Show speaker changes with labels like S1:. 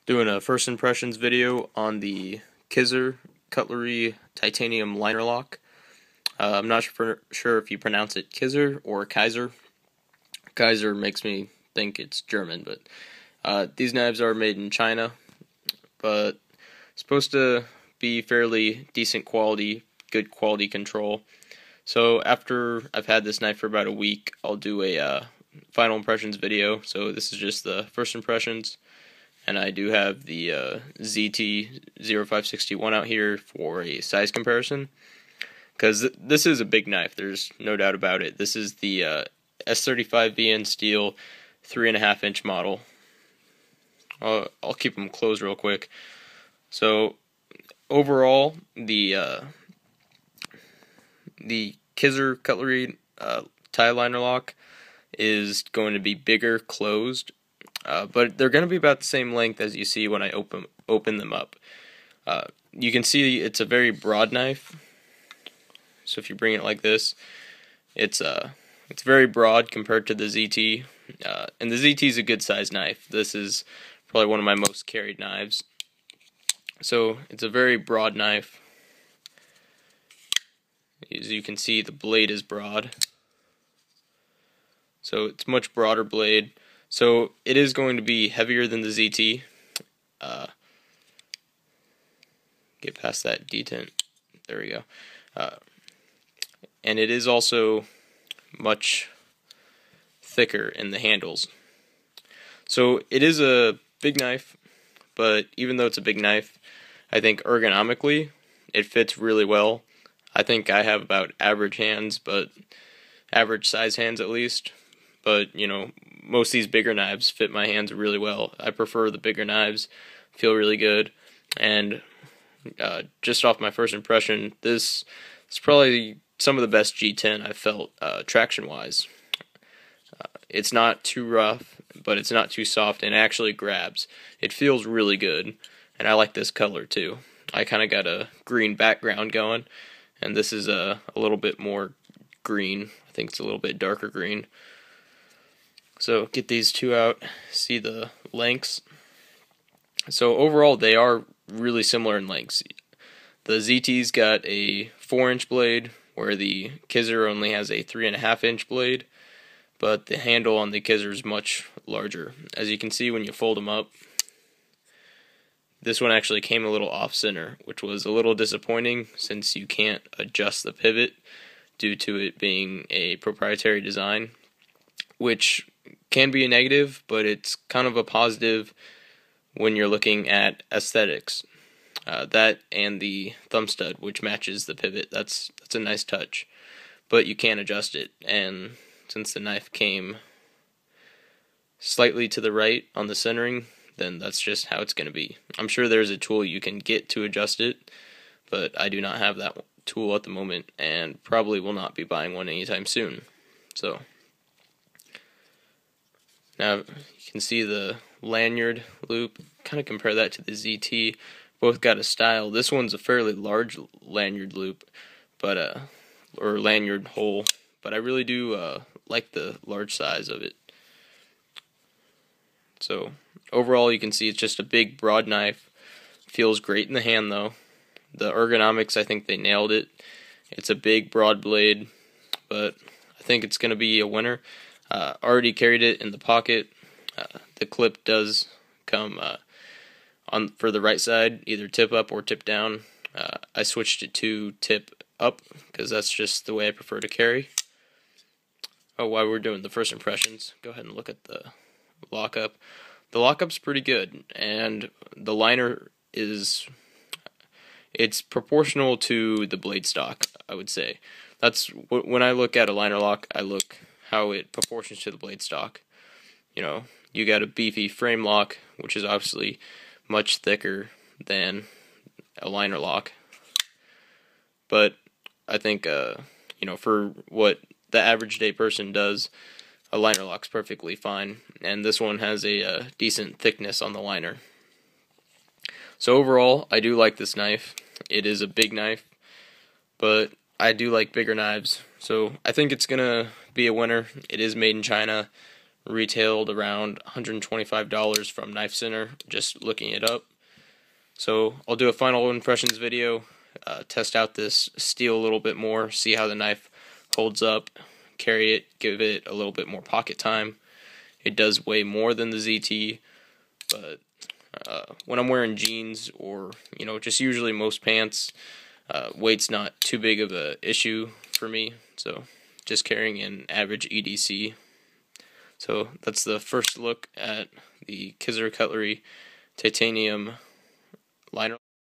S1: Doing a first impressions video on the Kizer Cutlery Titanium Linerlock. I'm not sure if you pronounce it Kizer or Kizer. Kizer makes me think it's German, but these knives are made in China, but supposed to be fairly decent quality, good quality control. So after I've had this knife for about a week, I'll do a final impressions video. So this is just the first impressions. And I do have the ZT-0561 out here for a size comparison, because this is a big knife, there's no doubt about it. This is the S35VN steel 3.5 inch model. I'll keep them closed real quick. So overall, the Kizer Cutlery tie Linerlock is going to be bigger closed. But they're going to be about the same length as you see when I open them up. You can see it's a very broad knife. So if you bring it like this, it's very broad compared to the ZT. And the ZT is a good size knife. This is probably one of my most carried knives. So it's a very broad knife. As you can see, the blade is broad. So it's much broader blade. So it is going to be heavier than the ZT. Get past that detent. There we go. And it is also much thicker in the handles. So it is a big knife, but even though it's a big knife, I think ergonomically it fits really well. I think I have about average hands, but average size hands at least. But, you know, most of these bigger knives fit my hands really well. I prefer the bigger knives, feel really good. And just off my first impression, this is probably some of the best G10 I've felt traction-wise. It's not too rough, but it's not too soft, and it actually grabs. It feels really good, and I like this color too. I kind of got a green background going, and this is a little bit more green. I think it's a little bit darker green. So get these two out, see the lengths. So overall they are really similar in lengths. The ZT's got a 4-inch blade, where the Kizer only has a 3.5-inch blade, but the handle on the Kizer is much larger. As you can see when you fold them up, this one actually came a little off-center, which was a little disappointing since you can't adjust the pivot due to it being a proprietary design, which can be a negative, but it's kind of a positive when you're looking at aesthetics. That and the thumb stud, which matches the pivot, that's a nice touch, but you can't adjust it. And since the knife came slightly to the right on the centering, then that's just how it's going to be. I'm sure there's a tool you can get to adjust it, but I do not have that tool at the moment, and probably will not be buying one anytime soon. So now you can see the lanyard loop. Kind of compare that to the ZT. Both got a style. This one's a fairly large lanyard loop, but or lanyard hole. But I really do like the large size of it. So overall, you can see it's just a big, broad knife. Feels great in the hand, though. The ergonomics, I think they nailed it. It's a big, broad blade, but I think it's going to be a winner. Already carried it in the pocket. The clip does come on for the right side, either tip up or tip down. I switched it to tip up because that's just the way I prefer to carry. Oh, while we're doing the first impressions, go ahead and look at the lockup. The lockup's pretty good, and the liner it's proportional to the blade stock, I would say. That's when I look at a liner lock, I look how it proportions to the blade stock. You know, you got a beefy frame lock, which is obviously much thicker than a liner lock. But I think, you know, for what the average day person does, a liner lock's perfectly fine. And this one has a decent thickness on the liner. So overall, I do like this knife. It is a big knife, but I do like bigger knives. So I think it's going to be a winner. It is made in China. retailed around $125 from Knife Center, just looking it up. So I'll do a final impressions video, test out this steel a little bit more, see how the knife holds up, carry it, give it a little bit more pocket time. It does weigh more than the ZT, but when I'm wearing jeans or, just usually most pants, weight's not too big of an issue for me, so just carrying an average EDC. So that's the first look at the Kizer Cutlery Titanium Liner.